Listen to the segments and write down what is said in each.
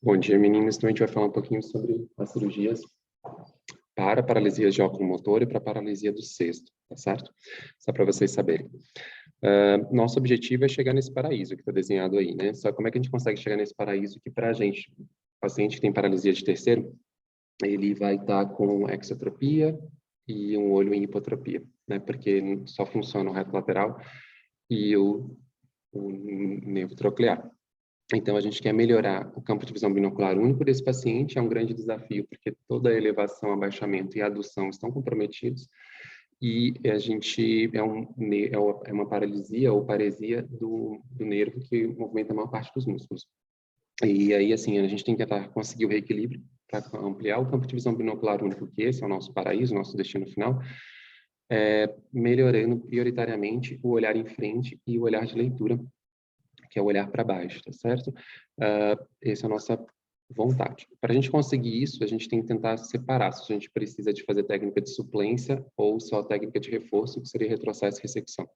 Bom dia, meninas. Então, a gente vai falar um pouquinho sobre as cirurgias para paralisias de oculomotor e para paralisia do cesto, tá certo? Só para vocês saberem. Nosso objetivo é chegar nesse paraíso que está desenhado aí, né? Só como é que a gente consegue chegar nesse paraíso que, para a gente, paciente que tem paralisia de terceiro, ele vai estar com exotropia e um olho em hipotropia, né? Porque só funciona o reto lateral e o nervo troclear. Então, a gente quer melhorar o campo de visão binocular único desse paciente, é um grande desafio, porque toda a elevação, abaixamento e adução estão comprometidos, e a gente é uma paralisia ou paresia do nervo que movimenta a maior parte dos músculos. E aí, assim, a gente tem que tentar conseguir o reequilíbrio para ampliar o campo de visão binocular único, que esse é o nosso paraíso, nosso destino final, melhorando prioritariamente o olhar em frente e o olhar de leitura, que é o olhar para baixo, tá certo? Essa é a nossa vontade. Para a gente conseguir isso, a gente tem que tentar separar se a gente precisa de fazer técnica de suplência ou só técnica de reforço, que seria retrocesso e ressecção.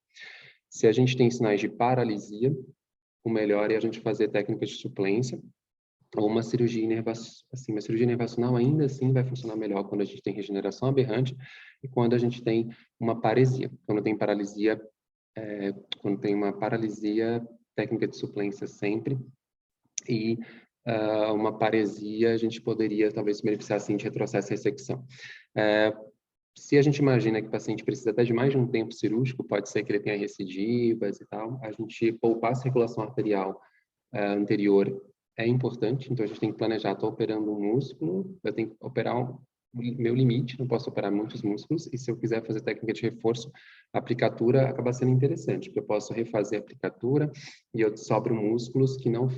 Se a gente tem sinais de paralisia, o melhor é a gente fazer técnica de suplência ou uma cirurgia uma cirurgia nervacional ainda assim vai funcionar melhor quando a gente tem regeneração aberrante e quando a gente tem uma paresia. Quando tem paralisia, quando tem uma paralisia, técnica de suplência sempre, e uma paresia, a gente poderia talvez se beneficiar assim de retrocesso e ressecção. Se a gente imagina que o paciente precisa até de mais de um tempo cirúrgico, pode ser que ele tenha recidivas e tal, a gente poupar a circulação arterial anterior é importante, então a gente tem que planejar, estou operando um músculo, eu tenho que operar o meu limite, não posso operar muitos músculos, e se eu quiser fazer técnica de reforço, a aplicatura acaba sendo interessante, porque eu posso refazer a aplicatura e eu sobro músculos que não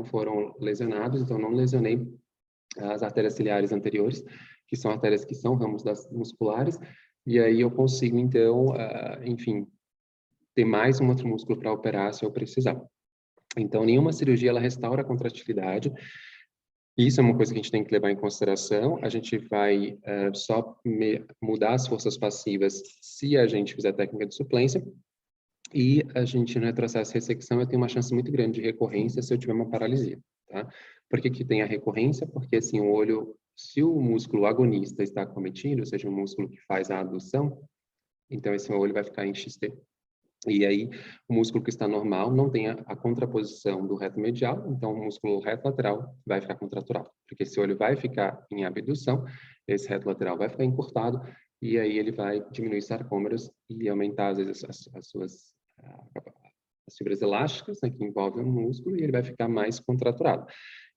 foram lesionados, então não lesionei as artérias ciliares anteriores, que são artérias que são ramos musculares, e aí eu consigo, então, enfim, ter mais um outro músculo para operar se eu precisar. Então, nenhuma cirurgia ela restaura a contratilidade. Isso é uma coisa que a gente tem que levar em consideração. A gente vai só mudar as forças passivas se a gente fizer técnica de suplência. E a gente, no retrocesso e ressecção, eu tenho uma chance muito grande de recorrência se eu tiver uma paralisia, tá? Por que que tem a recorrência? Porque, assim, o olho, se o músculo agonista está acometido, ou seja, o músculo que faz a adução, então esse olho vai ficar em XT. E aí, o músculo que está normal não tem a contraposição do reto medial, então o músculo reto lateral vai ficar contraturado, porque esse olho vai ficar em abdução, esse reto lateral vai ficar encurtado, e aí ele vai diminuir sarcômeros e aumentar, às vezes, as fibras elásticas, né, que envolvem o músculo, e ele vai ficar mais contraturado.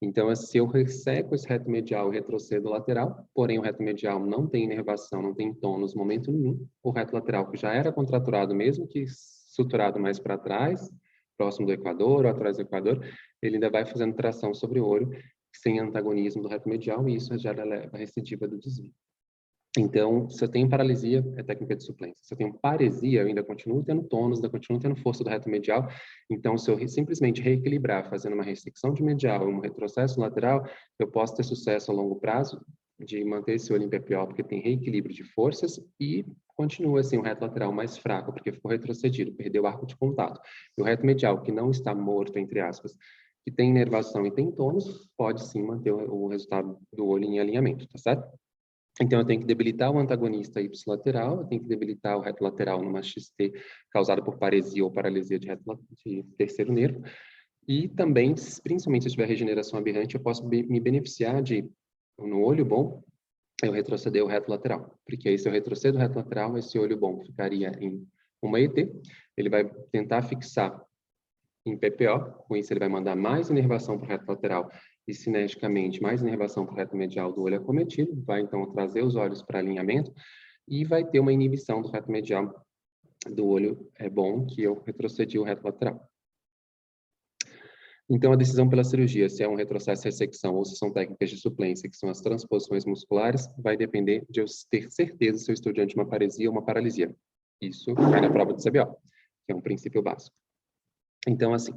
Então, se eu resseco esse reto medial e retrocedo lateral, porém o reto medial não tem inervação, não tem tônus, momento nenhum, o reto lateral, que já era contraturado, mesmo que suturado mais para trás, próximo do equador ou atrás do equador, ele ainda vai fazendo tração sobre o olho, sem antagonismo do reto medial, e isso já leva a recidiva do desvio. Então, se eu tenho paralisia, é técnica de suplência. Se eu tenho paresia, eu ainda continuo tendo tônus, ainda continuo tendo força do reto medial. Então, se eu simplesmente reequilibrar, fazendo uma ressecção de medial e um retrocesso lateral, eu posso ter sucesso a longo prazo de manter esse olho em PPO, porque tem reequilíbrio de forças e continua assim o reto lateral mais fraco, porque ficou retrocedido, perdeu o arco de contato. E o reto medial, que não está morto, entre aspas, que tem inervação e tem tônus, pode sim manter o resultado do olho em alinhamento, tá certo? Então, eu tenho que debilitar o antagonista ipsilateral, eu tenho que debilitar o reto lateral numa XT causada por paresia ou paralisia de terceiro nervo. E também, principalmente se eu tiver regeneração aberrante, eu posso me beneficiar de, no olho bom, eu retroceder o reto lateral. Porque aí, se eu retrocedo o reto lateral, esse olho bom ficaria em uma ET, ele vai tentar fixar em PPO, com isso ele vai mandar mais inervação para o reto lateral e cineticamente mais inervação para o reto medial do olho acometido, vai então trazer os olhos para alinhamento e vai ter uma inibição do reto medial do olho bom, que eu retrocedi o reto lateral. Então, a decisão pela cirurgia, se é um retrocesso ressecção ou se são técnicas de suplência, que são as transposições musculares, vai depender de eu ter certeza se eu estou diante de uma paresia ou uma paralisia. Isso cai na prova do CBO, que é um princípio básico. Então, assim,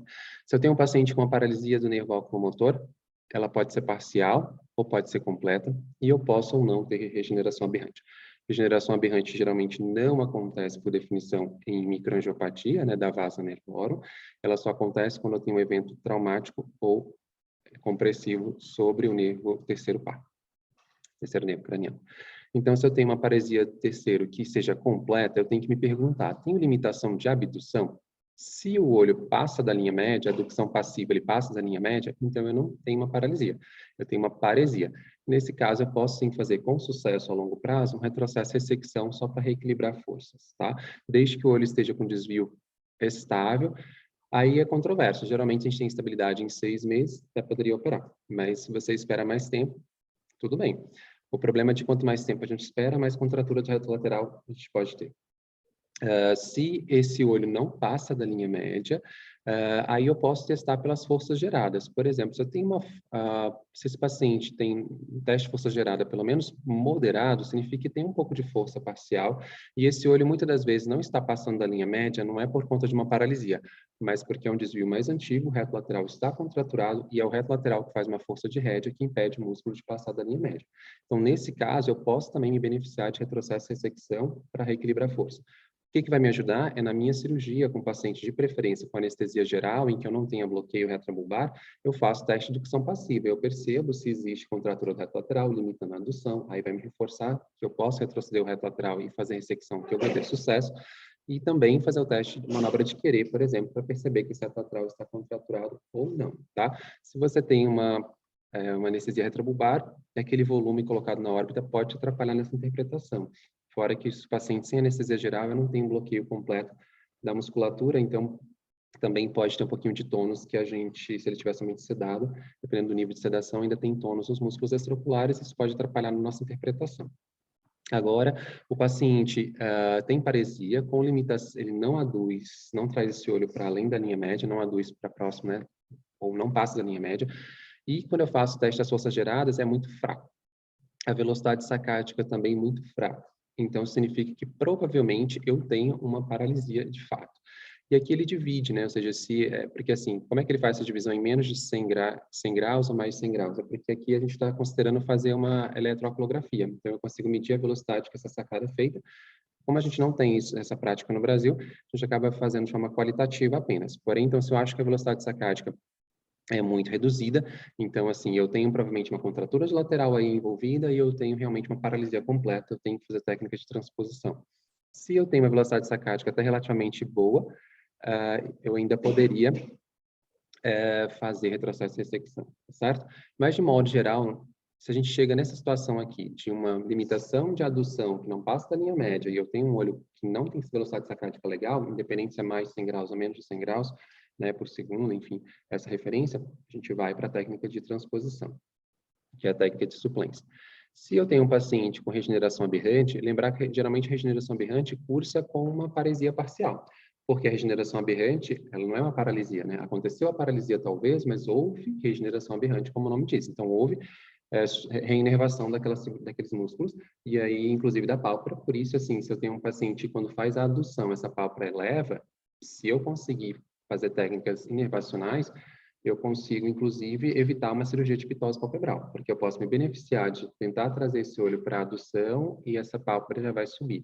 se eu tenho um paciente com uma paralisia do nervo oculomotor, ela pode ser parcial ou pode ser completa, e eu posso ou não ter regeneração aberrante. Regeneração aberrante geralmente não acontece por definição em microangiopatia, né, da vasa nervorum, ela só acontece quando eu tenho um evento traumático ou compressivo sobre o nervo terceiro par, terceiro nervo craniano. Então, se eu tenho uma paresia terceiro que seja completa, eu tenho que me perguntar, tenho limitação de abdução? Se o olho passa da linha média, a abdução passiva ele passa da linha média, então eu não tenho uma paralisia, eu tenho uma paresia. Nesse caso, eu posso sim fazer com sucesso a longo prazo um retrocesso ressecção só para reequilibrar forças, tá? Desde que o olho esteja com desvio estável, aí é controverso. Geralmente a gente tem estabilidade em 6 meses, até poderia operar. Mas se você espera mais tempo, tudo bem. O problema é de quanto mais tempo a gente espera, mais contratura de reto lateral a gente pode ter. Se esse olho não passa da linha média, aí eu posso testar pelas forças geradas. Por exemplo, se eu tenho se esse paciente tem um teste de força gerada pelo menos moderado, significa que tem um pouco de força parcial, e esse olho muitas das vezes não está passando da linha média, não é por conta de uma paralisia, mas porque é um desvio mais antigo, o reto lateral está contraturado, e é o reto lateral que faz uma força de rédea que impede o músculo de passar da linha média. Então, nesse caso, eu posso também me beneficiar de retrocesso e ressecção para reequilibrar a força. O que vai me ajudar é na minha cirurgia com paciente de preferência com anestesia geral, em que eu não tenha bloqueio retrobulbar, eu faço teste de indução passiva. Eu percebo se existe contratura do reto lateral, limitando a adução, aí vai me reforçar que eu posso retroceder o reto lateral e fazer ressecção, que eu vou ter sucesso. E também fazer o teste de manobra de querer, por exemplo, para perceber que esse reto lateral está contraturado ou não, tá? Se você tem uma anestesia retrobulbar, aquele volume colocado na órbita pode atrapalhar nessa interpretação. Fora que os pacientes sem anestesia geral, eu não tenho um bloqueio completo da musculatura, então também pode ter um pouquinho de tônus que a gente, se ele estiver somente sedado, dependendo do nível de sedação, ainda tem tônus nos músculos extraoculares, isso pode atrapalhar na nossa interpretação. Agora, o paciente tem paresia com limitação, ele não aduz, não traz esse olho para além da linha média, não aduz para próximo, né, ou não passa da linha média, e quando eu faço o teste das forças geradas, é muito fraco. A velocidade sacática também é muito fraca. Então, significa que provavelmente eu tenho uma paralisia de fato. E aqui ele divide, né? Ou seja, porque assim, como é que ele faz essa divisão em menos de 100 graus ou mais de 100 graus? É porque aqui a gente está considerando fazer uma eletroaculografia. Então, eu consigo medir a velocidade que essa sacada é feita. Como a gente não tem essa prática no Brasil, a gente acaba fazendo de forma qualitativa apenas. Porém, então, se eu acho que a velocidade sacádica é muito reduzida, então, assim, eu tenho provavelmente uma contratura de lateral aí envolvida e eu tenho realmente uma paralisia completa, eu tenho que fazer técnica de transposição. Se eu tenho uma velocidade sacádica até relativamente boa, eu ainda poderia fazer retrocesso e ressecção, certo? Mas, de modo geral, se a gente chega nessa situação aqui, de uma limitação de adução que não passa da linha média e eu tenho um olho que não tem velocidade sacádica legal, independente se é mais de 100 graus ou menos de 100 graus, né, por segundo, enfim, essa referência, a gente vai para a técnica de transposição, que é a técnica de suplência. Se eu tenho um paciente com regeneração aberrante, lembrar que geralmente a regeneração aberrante cursa com uma paresia parcial, porque a regeneração aberrante, ela não é uma paralisia, né? Aconteceu a paralisia talvez, mas houve regeneração aberrante, como o nome diz. Então, houve reinervação daqueles músculos, e aí, inclusive, da pálpebra. Por isso, assim, se eu tenho um paciente, quando faz a adução, essa pálpebra eleva, se eu conseguir fazer técnicas inervacionais, eu consigo, inclusive, evitar uma cirurgia de pitose palpebral, porque eu posso me beneficiar de tentar trazer esse olho para a adução e essa pálpebra já vai subir.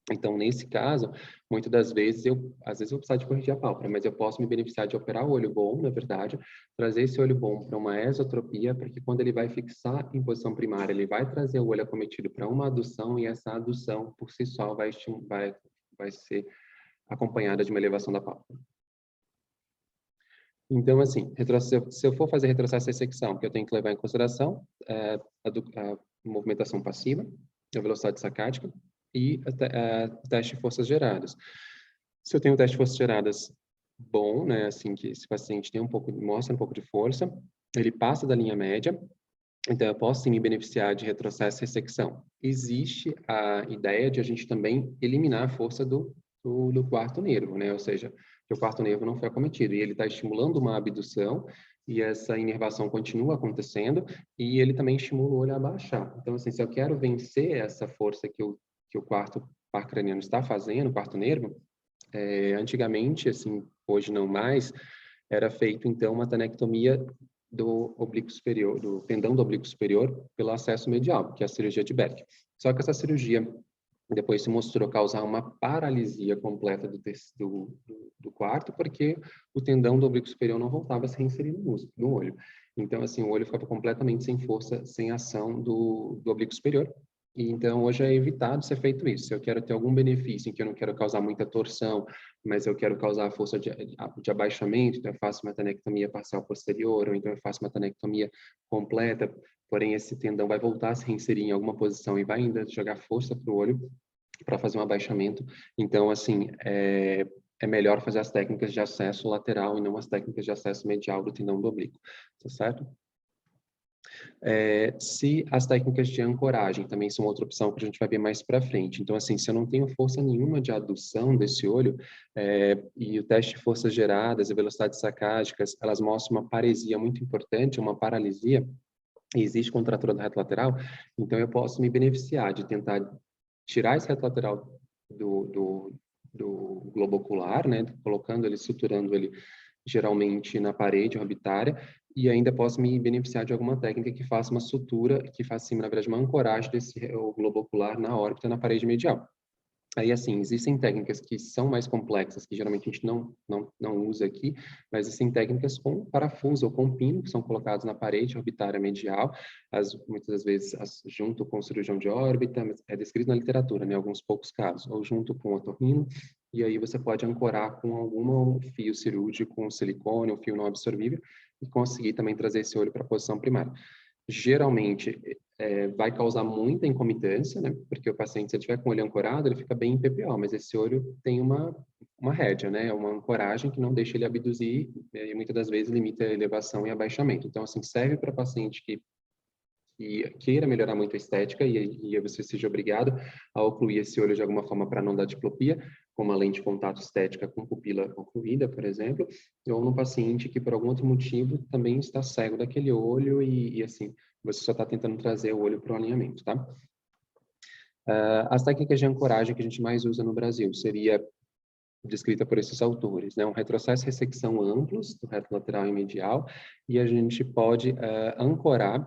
Então, nesse caso, muitas das vezes, às vezes eu vou precisar de corrigir a pálpebra, mas eu posso me beneficiar de operar o olho bom, na verdade, trazer esse olho bom para uma esotropia, porque quando ele vai fixar em posição primária, ele vai trazer o olho acometido para uma adução, e essa adução, por si só, vai ser acompanhada de uma elevação da pálpebra. Então, assim, se eu for fazer retrocesso e ressecção, que eu tenho que levar em consideração a movimentação passiva, a velocidade sacádica e o teste de forças geradas. Se eu tenho um teste de forças geradas bom, né, assim, que esse paciente mostra um pouco de força, ele passa da linha média, então eu posso sim me beneficiar de retrocesso e ressecção. Existe a ideia de a gente também eliminar a força do quarto nervo, né, ou seja, que o quarto nervo não foi acometido, e ele está estimulando uma abdução, e essa inervação continua acontecendo, e ele também estimula o olho a baixar. Então, assim, se eu quero vencer essa força que o quarto par craniano está fazendo, o quarto nervo, antigamente, assim, hoje não mais, era feito, então, uma atenectomia do oblíquo superior, do pendão do oblíquo superior, pelo acesso medial, que é a cirurgia de Beck. Só que essa cirurgia Depois se mostrou causar uma paralisia completa do quarto, porque o tendão do oblíquo superior não voltava a se reinserir no olho. Então, assim, o olho ficava completamente sem força, sem ação do oblíquo superior. E, então, hoje é evitado ser feito isso. Se eu quero ter algum benefício em que eu não quero causar muita torção, mas eu quero causar força de abaixamento, então eu faço uma atenectomia parcial posterior, ou então eu faço uma atenectomia completa, porém esse tendão vai voltar a se reinserir em alguma posição e vai ainda jogar força para o olho para fazer um abaixamento. Então, assim, é melhor fazer as técnicas de acesso lateral e não as técnicas de acesso medial do tendão do oblíquo, tá certo? Se as técnicas de ancoragem também são outra opção que a gente vai ver mais para frente. Então, assim, se eu não tenho força nenhuma de adução desse olho, e o teste de forças geradas e velocidades sacádicas, elas mostram uma paresia muito importante, uma paralisia, e existe contratura do reto lateral, então eu posso me beneficiar de tentar tirar esse reto lateral do globo ocular, né, colocando ele, suturando ele geralmente na parede orbitária, e ainda posso me beneficiar de alguma técnica que faça uma sutura, que faça, assim, na verdade, uma ancoragem desse globo ocular na órbita, na parede medial. Aí, assim, existem técnicas que são mais complexas, que geralmente a gente não usa aqui, mas existem técnicas com parafuso ou com pino, que são colocados na parede orbitária medial, muitas das vezes junto com o cirurgião de órbita, mas é descrito na literatura, né, em alguns poucos casos, ou junto com o otorrino, e aí você pode ancorar com algum fio cirúrgico, um silicone, um fio não absorvível, e conseguir também trazer esse olho para a posição primária. Geralmente, vai causar muita incomitância, né? Porque o paciente, se ele tiver com o olho ancorado, ele fica bem em PPO, mas esse olho tem uma rédea, né? Uma ancoragem que não deixa ele abduzir e muitas das vezes limita a elevação e abaixamento. Então, assim, serve para paciente que queira melhorar muito a estética e você seja obrigado a ocluir esse olho de alguma forma para não dar diplopia, como uma lente de contato estética com pupila ocluída, por exemplo, ou num paciente que por algum outro motivo também está cego daquele olho e assim, você só está tentando trazer o olho para o alinhamento, tá? As técnicas de ancoragem que a gente mais usa no Brasil seria descrita por esses autores, né? Um retrocesso e ressecção amplos do reto lateral e medial, e a gente pode ancorar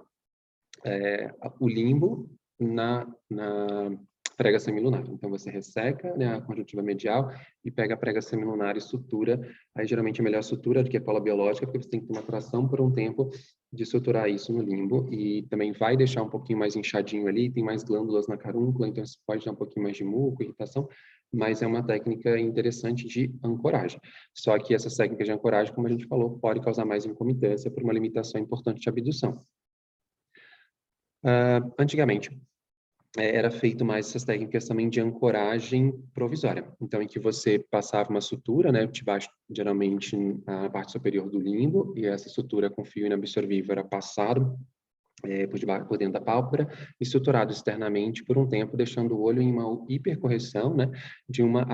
o limbo na prega semilunar. Então, você resseca, né, a conjuntiva medial e pega a prega semilunar e sutura. Aí, geralmente, é melhor sutura do que a cola biológica, porque você tem que ter uma tração por um tempo de suturar isso no limbo. E também vai deixar um pouquinho mais inchadinho ali, tem mais glândulas na carúncula, então isso pode dar um pouquinho mais de muco, irritação, mas é uma técnica interessante de ancoragem. Só que essas técnicas de ancoragem, como a gente falou, pode causar mais incomitância por uma limitação importante de abdução. Antigamente, era feito mais essas técnicas também de ancoragem provisória. Então, em que você passava uma sutura, né, debaixo, geralmente na parte superior do limbo, e essa sutura com fio inabsorvível era passado por dentro da pálpebra e suturado externamente por um tempo, deixando o olho em uma hipercorreção, né, de uma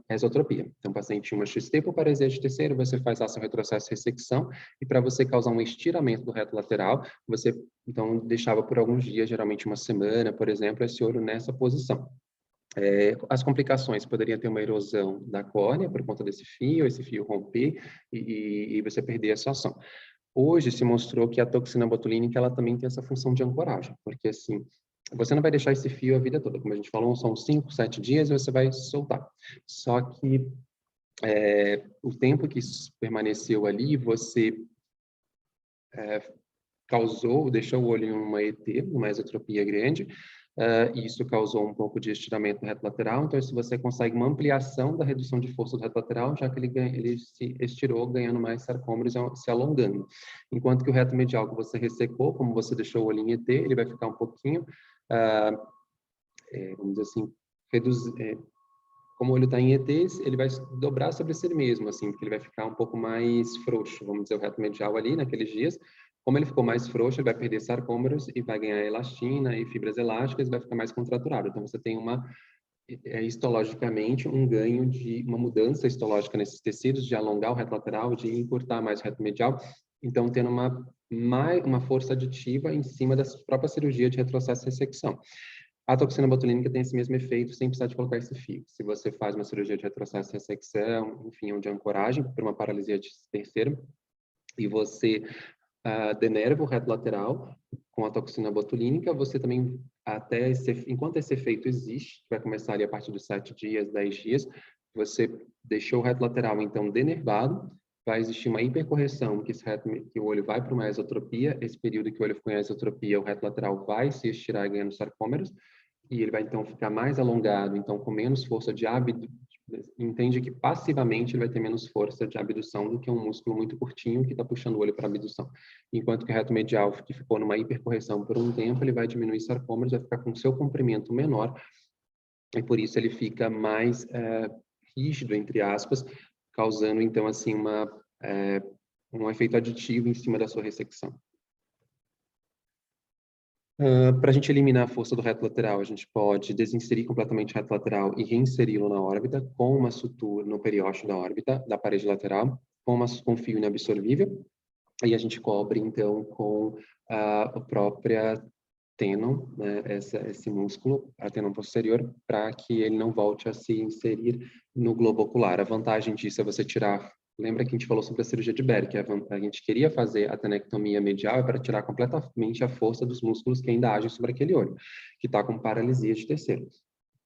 esotropia. Então, o paciente tinha uma XT por paresia de terceiro, você faz seu retrocesso e ressecção, e para você causar um estiramento do reto lateral, você, então, deixava por alguns dias, geralmente uma semana, por exemplo, esse olho nessa posição. As complicações poderiam ter uma erosão da córnea por conta desse fio, esse fio romper e você perder a sua ação. Hoje se mostrou que a toxina botulínica ela também tem essa função de ancoragem, porque assim, você não vai deixar esse fio a vida toda, como a gente falou, são 5, 7 dias e você vai soltar. Só que o tempo que isso permaneceu ali, você deixou o olho em uma ET, uma esotropia grande, e isso causou um pouco de estiramento no reto lateral. Então, se você consegue uma ampliação da redução de força do reto lateral, já que ele se estirou, ganhando mais sarcômeros, se alongando. Enquanto que o reto medial que você ressecou, como você deixou o olho em ET, ele vai ficar um pouquinho, vamos dizer assim, como o olho está em ET, ele vai dobrar sobre si mesmo, assim, porque ele vai ficar um pouco mais frouxo, vamos dizer, o reto medial ali, naqueles dias. Como ele ficou mais frouxo, ele vai perder sarcômeros e vai ganhar elastina e fibras elásticas e vai ficar mais contraturado. Então, você tem histologicamente, um ganho de uma mudança histológica nesses tecidos, de alongar o reto lateral, de encurtar mais o reto medial. Então, tendo uma força aditiva em cima da própria cirurgia de retrocesso e ressecção. A toxina botulínica tem esse mesmo efeito sem precisar de colocar esse fio. Se você faz uma cirurgia de retrocesso e ressecção, enfim, ou de ancoragem por uma paralisia de terceiro, e você denerva o reto lateral, com a toxina botulínica, você também, enquanto esse efeito existe, vai começar ali a partir dos 7 dias, 10 dias, você deixou o reto lateral, então, denervado, vai existir uma hipercorreção, que o olho vai para uma esotropia, esse período que o olho ficou em esotropia, o reto lateral vai se estirar ganhando sarcômeros, e ele vai, então, ficar mais alongado, então, com menos força de entende que passivamente ele vai ter menos força de abdução do que um músculo muito curtinho que está puxando o olho para abdução. Enquanto que o reto medial, que ficou numa hipercorreção por um tempo, ele vai diminuir sarcômeros, vai ficar com seu comprimento menor, e por isso ele fica mais rígido, entre aspas, causando, então, assim, um efeito aditivo em cima da sua ressecção. Para a gente eliminar a força do reto lateral, a gente pode desinserir completamente o reto lateral e reinseri-lo na órbita com uma sutura no periósteo da órbita, da parede lateral, com fio inabsorvível, e a gente cobre, então, com a própria tênon, né, esse músculo, a tênon posterior, para que ele não volte a se inserir no globo ocular. A vantagem disso é você tirar. Lembra que a gente falou sobre a cirurgia de Berg, a gente queria fazer a atenectomia medial para tirar completamente a força dos músculos que ainda agem sobre aquele olho, que está com paralisia de terceiro.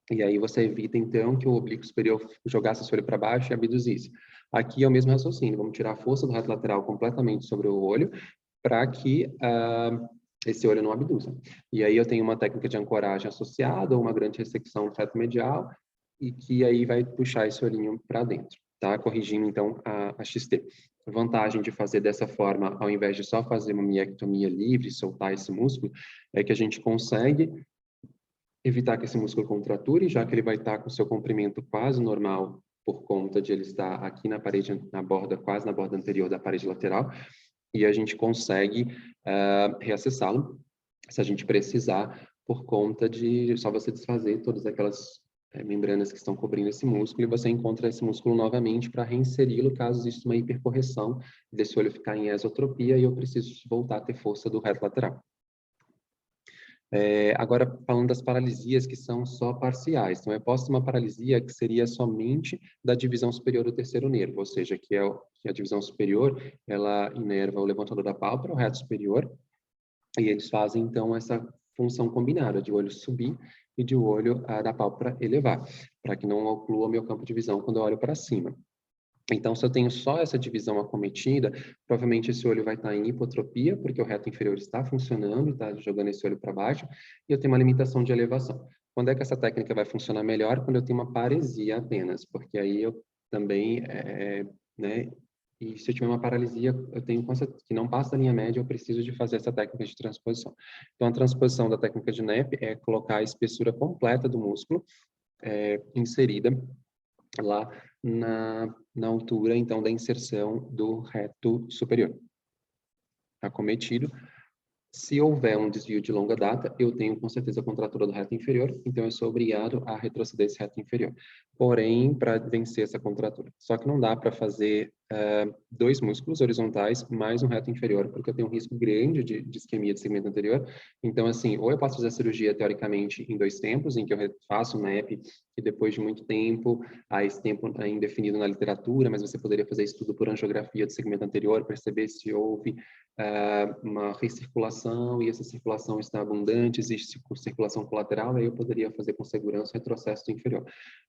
E aí você evita, então, que o oblíquo superior jogasse esse olho para baixo e abduzisse. Aqui é o mesmo raciocínio, vamos tirar a força do reto lateral completamente sobre o olho para que esse olho não abduza. E aí eu tenho uma técnica de ancoragem associada, ou uma grande ressecção do reto medial, e que aí vai puxar esse olhinho para dentro, tá? Corrigindo, então, a XT. A vantagem de fazer dessa forma, ao invés de só fazer uma miectomia livre, soltar esse músculo, é que a gente consegue evitar que esse músculo contrature, já que ele vai estar com o seu comprimento quase normal, por conta de ele estar aqui na parede, quase na borda anterior da parede lateral, e a gente consegue reacessá-lo, se a gente precisar, por conta de só você desfazer todas aquelas membranas que estão cobrindo esse músculo, e você encontra esse músculo novamente para reinseri-lo, caso exista uma hipercorreção desse olho ficar em esotropia e eu preciso voltar a ter força do reto lateral. Agora, falando das paralisias que são só parciais. Então, eu posso ter uma paralisia que seria somente da divisão superior do terceiro nervo, ou seja, que a divisão superior, ela inerva o levantador da pálpebra, o reto superior, e eles fazem, então, essa função combinada de olho subir e de olho da pálpebra elevar, para que não oclua meu campo de visão quando eu olho para cima. Então, se eu tenho só essa divisão acometida, provavelmente esse olho vai estar em hipotropia, porque o reto inferior está funcionando, está jogando esse olho para baixo, e eu tenho uma limitação de elevação. Quando é que essa técnica vai funcionar melhor? Quando eu tenho uma paresia apenas, porque aí eu também, né, e se eu tiver uma paralisia, eu tenho que não passa da linha média, eu preciso de fazer essa técnica de transposição. Então, a transposição da técnica de Knepp é colocar a espessura completa do músculo inserida lá na altura, então, da inserção do reto superior. Acometido. Se houver um desvio de longa data, eu tenho com certeza a contratura do reto inferior, então eu sou obrigado a retroceder esse reto inferior. Porém, para vencer essa contratura. Só que não dá para fazer dois músculos horizontais mais um reto inferior, porque eu tenho um risco grande de isquemia de segmento anterior. Então, assim, ou eu posso fazer a cirurgia, teoricamente, em 2 tempos, em que eu faço um NEP, e depois de muito tempo, esse tempo é indefinido na literatura, mas você poderia fazer estudo por angiografia do segmento anterior, perceber se houve uma recirculação, e essa circulação está abundante, existe circulação colateral, aí eu poderia fazer com segurança o retrocesso inferior.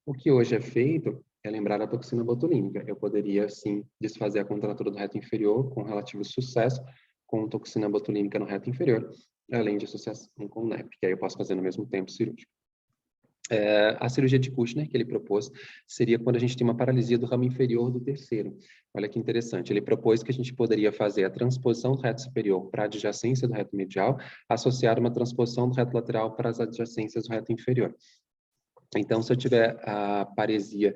O que hoje é feito é lembrar a toxina botulínica. Eu poderia, sim, desfazer a contratura do reto inferior com relativo sucesso, com toxina botulínica no reto inferior, além de associação com NEP, que aí eu posso fazer no mesmo tempo cirúrgico. A cirurgia de Kushner, que ele propôs, seria quando a gente tem uma paralisia do ramo inferior do terceiro. Olha que interessante, ele propôs que a gente poderia fazer a transposição do reto superior para a adjacência do reto medial, associar uma transposição do reto lateral para as adjacências do reto inferior. Então, se eu tiver a paresia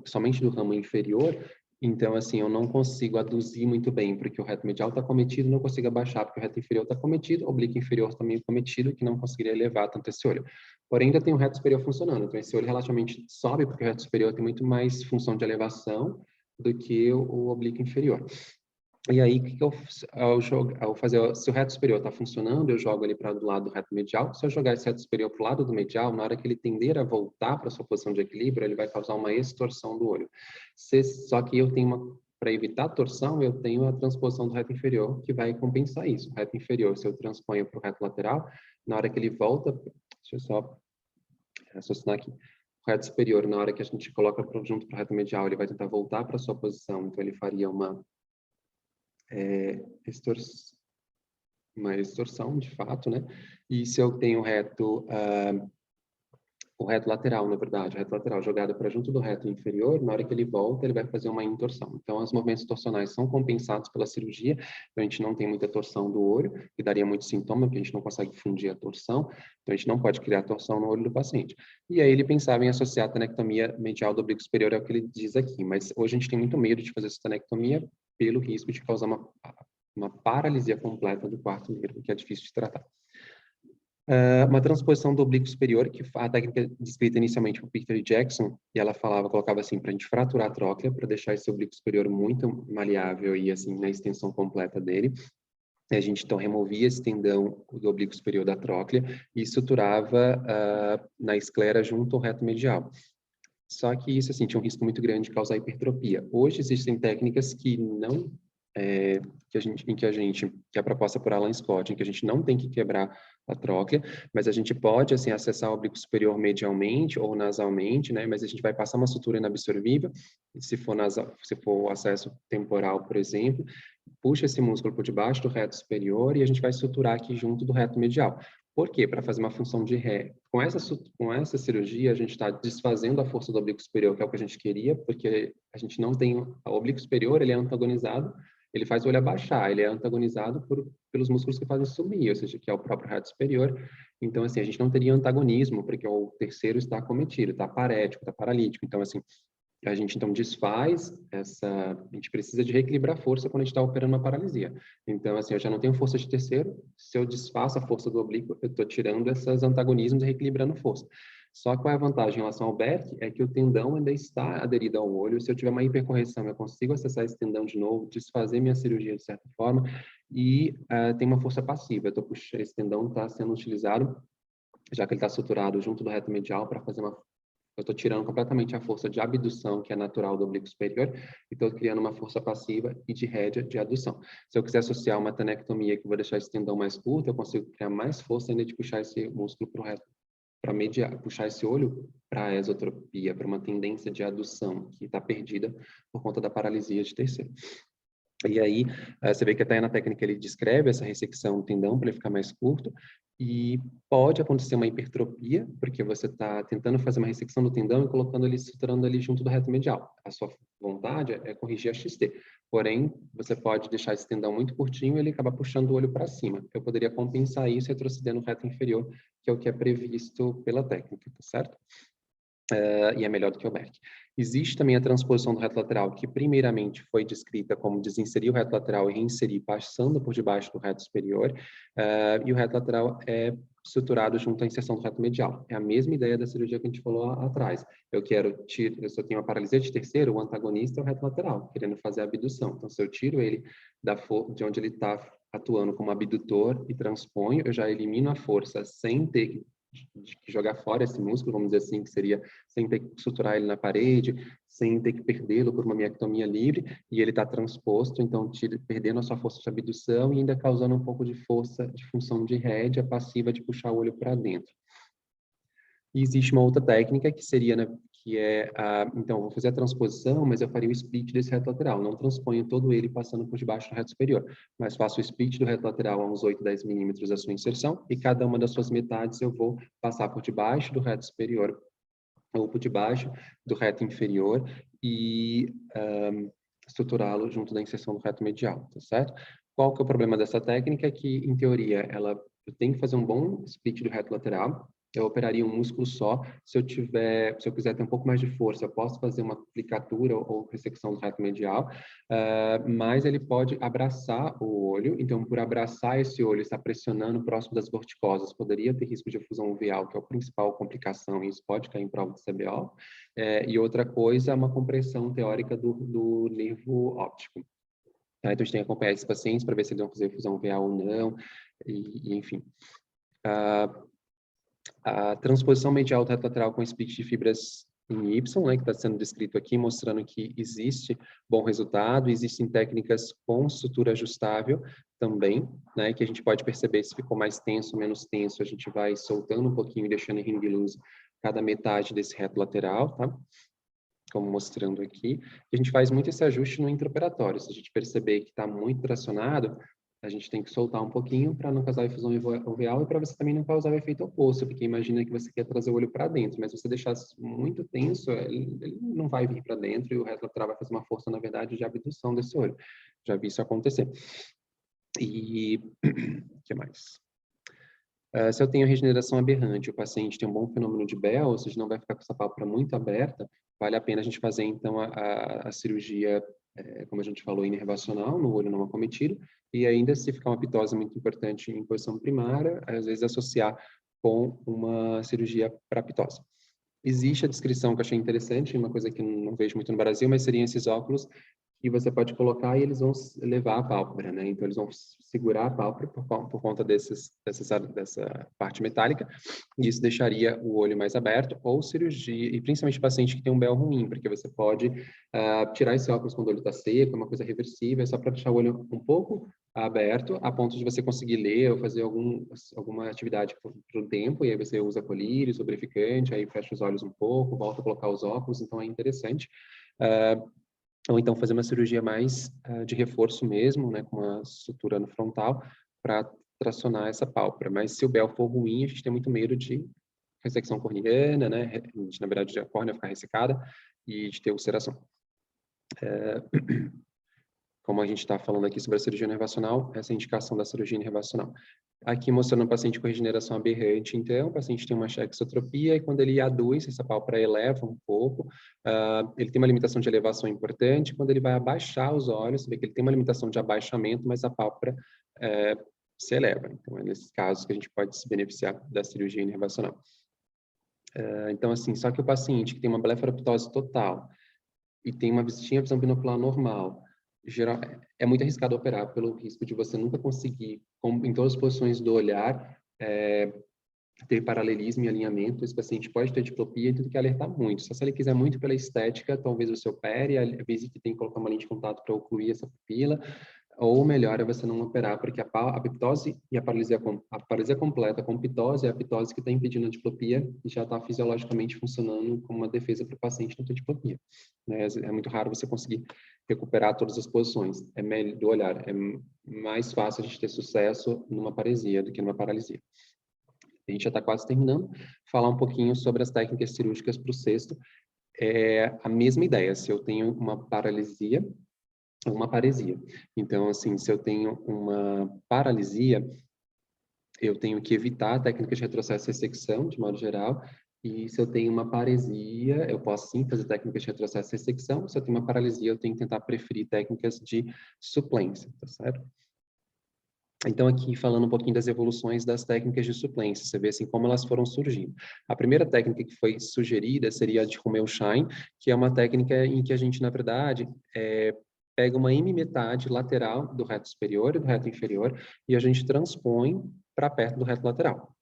somente do ramo inferior, então, assim, eu não consigo aduzir muito bem, porque o reto medial está cometido, não consigo abaixar, porque o reto inferior está cometido, o oblíquo inferior também cometido, que não conseguiria elevar tanto esse olho. Porém, ainda tem o reto superior funcionando, então esse olho relativamente sobe, porque o reto superior tem muito mais função de elevação do que o oblíquo inferior. E aí, se o reto superior está funcionando, eu jogo ele para do lado do reto medial. Se eu jogar esse reto superior para o lado do medial, na hora que ele tender a voltar para a sua posição de equilíbrio, ele vai causar uma extorsão do olho. Só que eu tenho para evitar torção, eu tenho a transposição do reto inferior, que vai compensar isso. O reto inferior, se eu transponho para o reto lateral, na hora que ele volta, deixa eu só raciocinar aqui, o reto superior, na hora que a gente coloca junto para o reto medial, ele vai tentar voltar para a sua posição, então ele faria uma extorsão, de fato, né? E se eu tenho o reto lateral, na verdade, o reto lateral jogado para junto do reto inferior, na hora que ele volta, ele vai fazer uma intorsão. Então, os movimentos torsionais são compensados pela cirurgia, então a gente não tem muita torção do olho, que daria muito sintoma, porque a gente não consegue fundir a torção, então a gente não pode criar torção no olho do paciente. E aí ele pensava em associar a tanectomia medial do oblíquo superior, é o que ele diz aqui, mas hoje a gente tem muito medo de fazer essa tanectomia pelo risco de causar uma paralisia completa do quarto nervo, que é difícil de tratar. Uma transposição do oblíquo superior, que a técnica descrita inicialmente por Peter Jackson, e ela colocava assim, para a gente fraturar a tróclea, para deixar esse oblíquo superior muito maleável e assim, na extensão completa dele. E a gente, então, removia esse tendão do oblíquo superior da tróclea e suturava na esclera junto ao reto medial. Só que isso, assim, tinha um risco muito grande de causar hipertropia. Hoje existem técnicas que não que é proposta por Alan Scott, em que a gente não tem que quebrar a tróclea, mas a gente pode, assim, acessar o oblíquo superior medialmente ou nasalmente, né, mas a gente vai passar uma sutura inabsorvível, se for o acesso temporal, por exemplo, puxa esse músculo por debaixo do reto superior e a gente vai suturar aqui junto do reto medial. Por quê? Para fazer uma função de ré. Com essa cirurgia, a gente está desfazendo a força do oblíquo superior, que é o que a gente queria, porque a gente não tem... O oblíquo superior, ele é antagonizado, ele faz o olho abaixar, ele é antagonizado pelos músculos que fazem sumir, ou seja, que é o próprio reto superior. Então, assim, a gente não teria antagonismo, porque o terceiro está acometido, está parético, está paralítico. Então, assim, a gente então desfaz a gente precisa de reequilibrar a força quando a gente está operando uma paralisia. Então, assim, eu já não tenho força de terceiro, se eu desfaço a força do oblíquo, eu estou tirando esses antagonismos e reequilibrando força. Só que qual é a vantagem em relação ao BERT? É que o tendão ainda está aderido ao olho. Se eu tiver uma hipercorreção, eu consigo acessar esse tendão de novo, desfazer minha cirurgia de certa forma e tem uma força passiva. Esse tendão está sendo utilizado, já que ele está suturado junto do reto medial, para fazer eu estou tirando completamente a força de abdução, que é natural do oblíquo superior, e estou criando uma força passiva e de rédea de adução. Se eu quiser associar uma tanectomia, que eu vou deixar esse tendão mais curto, eu consigo criar mais força ainda de puxar esse músculo para o reto, para puxar esse olho para a esotropia, para uma tendência de adução que está perdida por conta da paralisia de terceiro. E aí, você vê que até na técnica ele descreve essa ressecção do tendão para ele ficar mais curto, e pode acontecer uma hipertropia, porque você está tentando fazer uma ressecção do tendão e colocando ele, suturando ali junto do reto medial. A sua vontade é corrigir a XT. Porém, você pode deixar esse tendão muito curtinho e ele acaba puxando o olho para cima. Eu poderia compensar isso retrocedendo o reto inferior, que é o que é previsto pela técnica, tá certo? E é melhor do que o BERT. Existe também a transposição do reto lateral, que primeiramente foi descrita como desinserir o reto lateral e reinserir passando por debaixo do reto superior, e o reto lateral é estruturado junto à inserção do reto medial. É a mesma ideia da cirurgia que a gente falou atrás. Eu só tenho uma paralisia de terceiro, o antagonista é o reto lateral, querendo fazer a abdução. Então, se eu tiro ele de onde ele está atuando como abdutor e transponho, eu já elimino a força sem ter que jogar fora esse músculo, vamos dizer assim, que seria sem ter que suturar ele na parede, sem ter que perdê-lo por uma miectomia livre, e ele está transposto, então perdendo a sua força de abdução e ainda causando um pouco de força de função de rédea passiva de puxar o olho para dentro. E existe uma outra técnica que seria, né, então, vou fazer a transposição, mas eu faria o split desse reto lateral. Não transponho todo ele passando por debaixo do reto superior, mas faço o split do reto lateral a uns 8, 10 milímetros da sua inserção, e cada uma das suas metades eu vou passar por debaixo do reto superior ou por debaixo do reto inferior e estruturá-lo junto da inserção do reto medial, tá certo? Qual que é o problema dessa técnica? É que, em teoria, eu tenho que fazer um bom split do reto lateral. Eu operaria um músculo só. Se eu quiser ter um pouco mais de força, eu posso fazer uma aplicatura ou ressecção do reto medial, mas ele pode abraçar o olho. Então, por abraçar esse olho, está pressionando próximo das vorticosas, poderia ter risco de efusão uveal, que é a principal complicação, e isso pode cair em prova de CBO. E outra coisa é uma compressão teórica do nervo óptico. Então, a gente tem que acompanhar esses pacientes para ver se eles vão fazer efusão uveal ou não, e enfim. A transposição medial do reto lateral com split de fibras em Y, né, que está sendo descrito aqui, mostrando que existe bom resultado, existem técnicas com sutura ajustável também, né, que a gente pode perceber se ficou mais tenso ou menos tenso, a gente vai soltando um pouquinho e deixando em ring loose cada metade desse reto lateral, tá? Como mostrando aqui. A gente faz muito esse ajuste no intraoperatório. Se a gente perceber que está muito tracionado, a gente tem que soltar um pouquinho para não causar efusão uveal e para você também não causar o efeito oposto, porque imagina que você quer trazer o olho para dentro, mas se você deixar muito tenso, ele não vai vir para dentro e o reto lateral vai fazer uma força, na verdade, de abdução desse olho. Já vi isso acontecer. E o que mais? Se eu tenho regeneração aberrante, o paciente tem um bom fenômeno de Bell, ou seja, não vai ficar com essa pálpebra muito aberta, vale a pena a gente fazer, então, a cirurgia, como a gente falou, inervacional, no olho não acometido, e ainda, se ficar uma pitose muito importante em posição primária, às vezes associar com uma cirurgia para pitose. Existe a descrição que eu achei interessante, uma coisa que não vejo muito no Brasil, mas seriam esses óculos que você pode colocar e eles vão levar a pálpebra, né? Então, eles vão segurar a pálpebra por conta dessa parte metálica, e isso deixaria o olho mais aberto, ou cirurgia, e principalmente paciente que tem um Bell ruim, porque você pode tirar esse óculos quando o olho está seco, é uma coisa reversível, é só para deixar o olho um pouco aberto, a ponto de você conseguir ler ou fazer alguma atividade por um tempo, e aí você usa colírio, lubrificante, aí fecha os olhos um pouco, volta a colocar os óculos, então é interessante. Ou então fazer uma cirurgia mais de reforço mesmo, né, com uma sutura no frontal, para tracionar essa pálpebra. Mas se o Bell for ruim, a gente tem muito medo de ressecção corneana, né, na verdade, a córnea ficar ressecada e de ter ulceração. Como a gente está falando aqui sobre a cirurgia nervacional, essa é a indicação da cirurgia nervacional. Aqui mostrando um paciente com regeneração aberrante, então, o paciente tem uma exotropia e quando ele aduz, essa pálpebra eleva um pouco, ele tem uma limitação de elevação importante, quando ele vai abaixar os olhos, você vê que ele tem uma limitação de abaixamento, mas a pálpebra se eleva. Então, é nesses casos que a gente pode se beneficiar da cirurgia nervacional. Então, assim, só que o paciente que tem uma blefaroptose total e tinha visão binocular normal, geral, é muito arriscado operar pelo risco de você nunca conseguir, em todas as posições do olhar, ter paralelismo e alinhamento. Esse paciente pode ter diplopia e tem que alertar muito. Só se ele quiser muito pela estética, talvez você opere, avise que tem que colocar uma lente de contato para ocluir essa pupila, ou melhor é você não operar, porque a pitose e a paralisia completa com pitose é a pitose que está impedindo a diplopia e já está fisiologicamente funcionando como uma defesa para o paciente não ter diplopia. Né? É muito raro você conseguir recuperar todas as posições do olhar. É mais fácil a gente ter sucesso numa paresia do que numa paralisia. A gente já está quase terminando. Falar um pouquinho sobre as técnicas cirúrgicas para o cesto. É a mesma ideia. Se eu tenho uma paralisia, uma paresia. Então, assim, se eu tenho uma paralisia, eu tenho que evitar técnicas de retrocesso e ressecção, de modo geral, e se eu tenho uma paresia, eu posso sim fazer técnicas de retrocesso e ressecção. Se eu tenho uma paralisia, eu tenho que tentar preferir técnicas de suplência, tá certo? Então, aqui falando um pouquinho das evoluções das técnicas de suplência, você vê assim como elas foram surgindo. A primeira técnica que foi sugerida seria a de Romeu-Shine, que é uma técnica em que a gente, na verdade, pega uma hemimetade lateral do reto superior e do reto inferior e a gente transpõe para perto do reto lateral.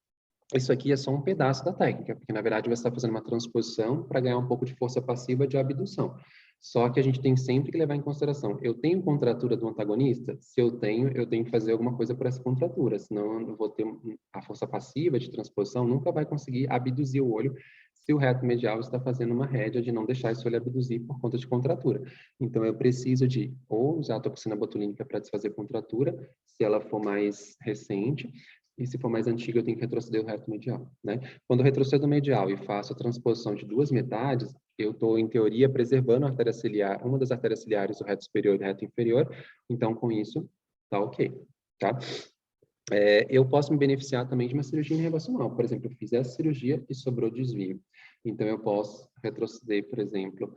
Isso aqui é só um pedaço da técnica, porque na verdade você está fazendo uma transposição para ganhar um pouco de força passiva de abdução. Só que a gente tem sempre que levar em consideração, eu tenho contratura do antagonista? Se eu tenho que fazer alguma coisa por essa contratura, senão eu vou ter a força passiva de transposição, nunca vai conseguir abduzir o olho se o reto medial está fazendo uma rédea de não deixar esse olho abduzir por conta de contratura. Então, eu preciso de ou usar a toxina botulínica para desfazer contratura, se ela for mais recente, e se for mais antiga, eu tenho que retroceder o reto medial, né? Quando eu retrocedo o medial e faço a transposição de duas metades, eu estou, em teoria, preservando a artéria ciliar, uma das artérias ciliares do reto superior e do reto inferior, então, com isso, tá ok, tá? Eu posso me beneficiar também de uma cirurgia inervacional. Por exemplo, eu fiz essa cirurgia e sobrou desvio. Então, eu posso retroceder, por exemplo,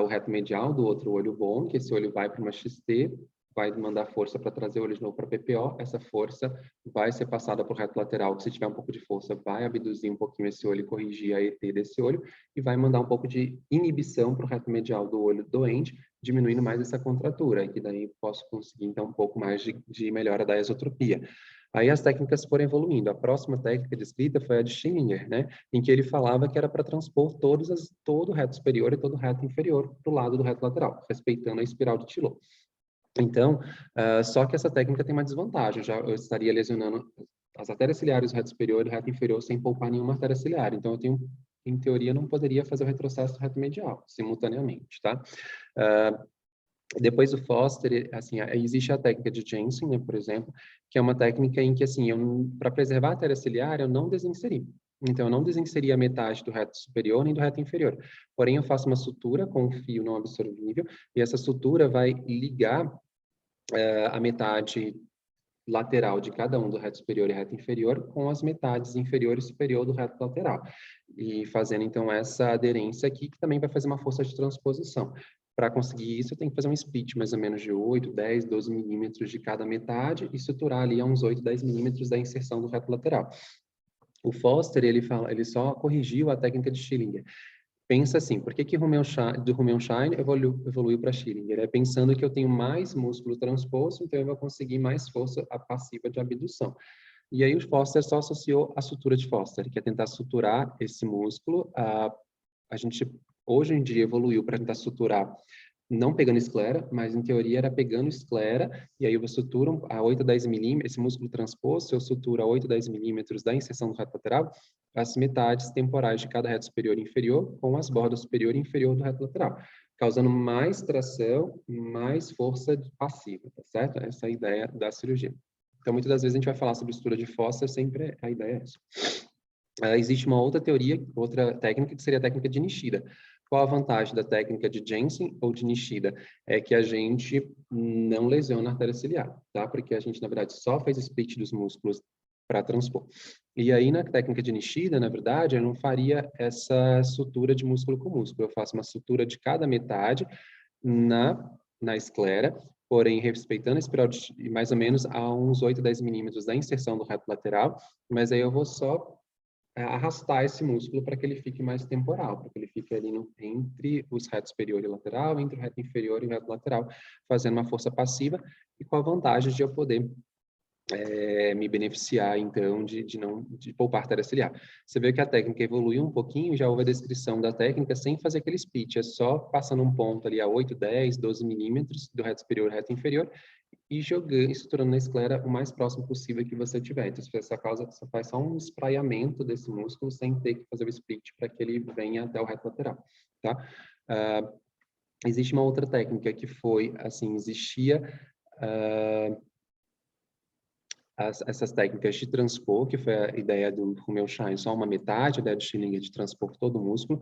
o reto medial do outro olho bom, que esse olho vai para uma XT, vai mandar força para trazer o olho de novo para PPO, essa força vai ser passada para o reto lateral, que se tiver um pouco de força, vai abduzir um pouquinho esse olho e corrigir a ET desse olho, e vai mandar um pouco de inibição para o reto medial do olho doente, diminuindo mais essa contratura, que daí posso conseguir, então, um pouco mais de melhora da esotropia. Aí as técnicas foram evoluindo. A próxima técnica descrita foi a de Schillinger, né? Em que ele falava que era para transpor todo o reto superior e todo o reto inferior para o lado do reto lateral, respeitando a espiral de Tillot. Então, só que essa técnica tem uma desvantagem. Eu estaria lesionando as artérias ciliares do reto superior e do reto inferior sem poupar nenhuma artéria ciliar. Então, eu tenho, em teoria, não poderia fazer o retrocesso do reto medial simultaneamente, tá? Depois do Foster, assim, existe a técnica de Jensen, né, por exemplo, que é uma técnica em que, assim, para preservar a artéria ciliar, eu não desinseri. Então, eu não desinseri a metade do reto superior nem do reto inferior. Porém, eu faço uma sutura com um fio não absorvível e essa sutura vai ligar a metade lateral de cada um do reto superior e reto inferior com as metades inferior e superior do reto lateral. E fazendo, então, essa aderência aqui, que também vai fazer uma força de transposição. Para conseguir isso, eu tenho que fazer um split mais ou menos de 8, 10, 12 milímetros de cada metade e suturar ali a uns 8, 10 milímetros da inserção do reto lateral. O Foster, ele só corrigiu a técnica de Schillinger. Pensa assim, por que do Rumenshine evoluiu para Schillinger? É pensando que eu tenho mais músculo transposto, então eu vou conseguir mais força passiva de abdução. E aí o Foster só associou a sutura de Foster, que é tentar suturar esse músculo. A gente, hoje em dia, evoluiu para tentar suturar não pegando esclera, mas em teoria era pegando esclera, e aí eu suturo a 8 a 10 milímetros, esse músculo transposto, eu suturo a 8 a 10 milímetros da inserção do reto lateral, as metades temporais de cada reto superior e inferior com as bordas superior e inferior do reto lateral, causando mais tração, mais força passiva, tá certo? Essa é a ideia da cirurgia. Então, muitas das vezes a gente vai falar sobre sutura de Foster, sempre a ideia é essa. Existe uma outra teoria, outra técnica, que seria a técnica de Nishida. Qual a vantagem da técnica de Jensen ou de Nishida? É que a gente não lesiona a artéria ciliar, tá? Porque a gente, na verdade, só faz split dos músculos para transpor. E aí, na técnica de Nishida, na verdade, eu não faria essa sutura de músculo com músculo. Eu faço uma sutura de cada metade na esclera, porém respeitando a espiral de mais ou menos a uns 8 a 10 milímetros da inserção do reto lateral, mas aí eu vou só arrastar esse músculo para que ele fique mais temporal, para que ele fique ali entre os retos superior e lateral, entre o reto inferior e o reto lateral, fazendo uma força passiva e com a vantagem de eu poder me beneficiar, então, de poupar artéria ciliar. Você vê que a técnica evoluiu um pouquinho, já houve a descrição da técnica sem fazer aquele split, é só passando um ponto ali a 8, 10, 12 milímetros do reto superior e reto inferior e jogando, estruturando na esclera o mais próximo possível que você tiver. Então, você faz só um espraiamento desse músculo sem ter que fazer o split para que ele venha até o reto lateral, tá? Existe uma outra técnica que foi, assim, existia essas técnicas de transpor, que foi a ideia do Rumenshine, só uma metade, a ideia de Schillinger de transpor todo o músculo.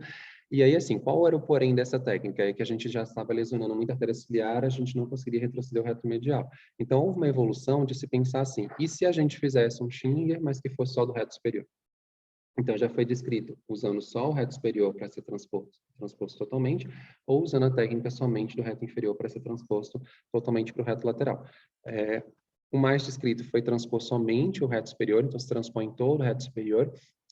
E aí, assim, qual era o porém dessa técnica? É que a gente já estava lesionando muita artéria ciliar, a gente não conseguiria retroceder o reto medial. Então, houve uma evolução de se pensar assim, e se a gente fizesse um Schillinger, mas que fosse só do reto superior? Então, já foi descrito usando só o reto superior para ser transposto totalmente, ou usando a técnica somente do reto inferior para ser transposto totalmente para o reto lateral. O mais descrito foi transpor somente o reto superior, então se transpõe todo o reto superior,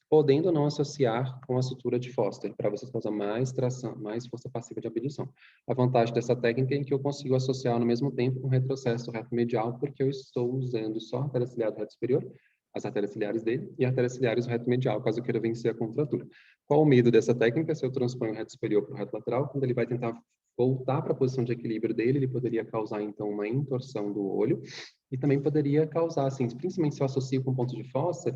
podendo não associar com a sutura de Foster, para você causar mais tração, mais força passiva de abdução. A vantagem dessa técnica é que eu consigo associar no mesmo tempo um retrocesso do reto medial, porque eu estou usando só a artéria ciliar do reto superior, as artérias ciliares dele, e artérias ciliares do reto medial, caso eu queira vencer a contratura. Qual o medo dessa técnica? Se eu transponho o reto superior para o reto lateral, quando ele vai tentar voltar para a posição de equilíbrio dele, ele poderia causar, então, uma intorsão do olho, e também poderia causar, assim, principalmente se eu associo com ponto de Foster,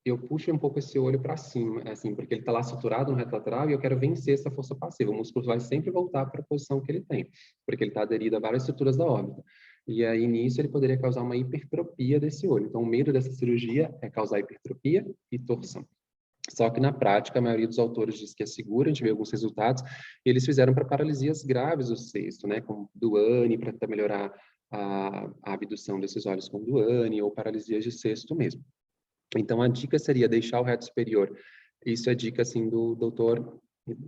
eu puxo um pouco esse olho para cima, assim, porque ele está lá suturado no reto lateral e eu quero vencer essa força passiva. O músculo vai sempre voltar para a posição que ele tem, porque ele está aderido a várias estruturas da órbita. E aí, nisso, ele poderia causar uma hipertropia desse olho. Então, o medo dessa cirurgia é causar hipertropia e torção. Só que, na prática, a maioria dos autores diz que é segura, a gente vê alguns resultados, e eles fizeram para paralisias graves do cesto, né, como Duane, para tentar melhorar a abdução desses olhos com Duane, ou paralisias de cesto mesmo. Então, a dica seria deixar o reto superior. Isso é dica, assim, do doutor,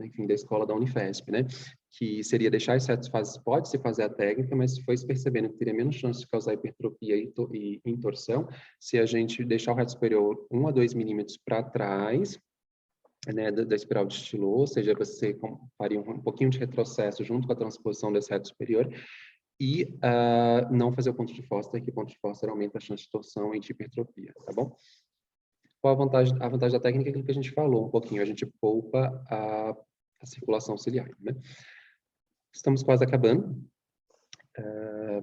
enfim, da escola da Unifesp, né? Que seria deixar esses retos fases, pode-se fazer a técnica, mas se foi percebendo que teria menos chance de causar hipertropia e intorsão, se a gente deixar o reto superior 1 a 2 milímetros para trás, né, da espiral de Tillot, ou seja, você faria um pouquinho de retrocesso junto com a transposição desse reto superior, e não fazer o ponto de Foster, que o ponto de Foster aumenta a chance de torção e de hipertrofia, tá bom? Qual a vantagem? A vantagem da técnica é aquilo que a gente falou um pouquinho, a gente poupa a circulação ciliar, né? Estamos quase acabando.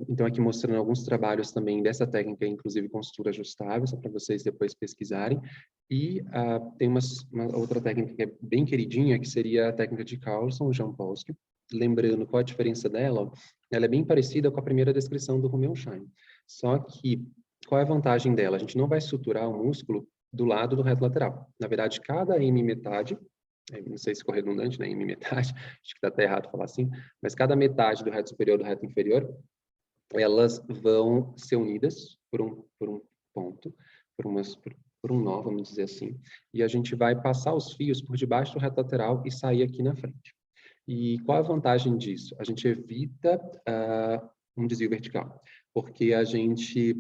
Então, aqui mostrando alguns trabalhos também dessa técnica, inclusive com costura ajustável, só para vocês depois pesquisarem. E tem uma outra técnica que é bem queridinha, que seria a técnica de Carlson-Jampolsky. Lembrando qual a diferença dela, ó, ela é bem parecida com a primeira descrição do Rumelshine. Só que, qual é a vantagem dela? A gente não vai suturar o músculo do lado do reto lateral. Na verdade, cada M metade, não sei se ficou redundante, né, M metade, acho que está até errado falar assim, mas cada metade do reto superior e do reto inferior, elas vão ser unidas por um ponto, por um nó, vamos dizer assim, e a gente vai passar os fios por debaixo do reto lateral e sair aqui na frente. E qual a vantagem disso? A gente evita um desvio vertical, porque a gente...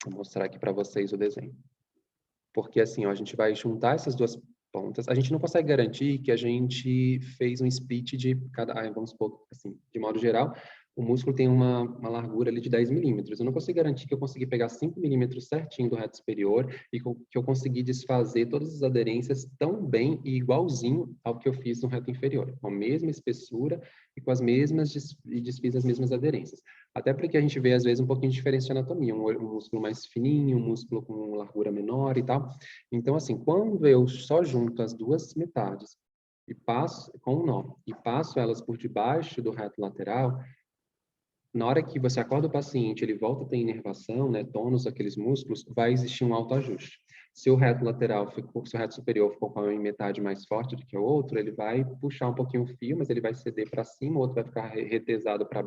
Vou mostrar aqui para vocês o desenho. Porque assim, ó, a gente vai juntar essas duas pontas. A gente não consegue garantir que a gente fez um split de cada... vamos supor, assim, de modo geral, o músculo tem uma largura ali de 10 milímetros. Eu não consigo garantir que eu consegui pegar 5 milímetros certinho do reto superior e que eu consegui desfazer todas as aderências tão bem e igualzinho ao que eu fiz no reto inferior, com a mesma espessura e com as mesmas, desfiz as mesmas aderências. Até porque a gente vê, às vezes, um pouquinho de diferença de anatomia, um músculo mais fininho, um músculo com largura menor e tal. Então, assim, quando eu só junto as duas metades e passo com um nó e passo elas por debaixo do reto lateral, na hora que você acorda o paciente, ele volta a ter inervação, né, tônus daqueles músculos, vai existir um autoajuste. Se o reto lateral ficou, se o reto superior ficou com a metade mais forte do que o outro, ele vai puxar um pouquinho o fio, mas ele vai ceder para cima, o outro vai ficar retesado para,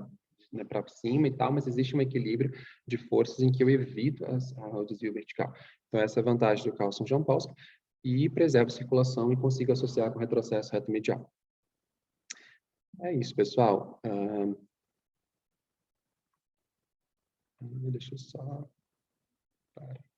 né, para cima e tal, mas existe um equilíbrio de forças em que eu evito o desvio vertical. Então, essa é a vantagem do Carlson-Jampolsky e preserva a circulação e consigo associar com o retrocesso reto medial. É isso, pessoal. Deixa eu só...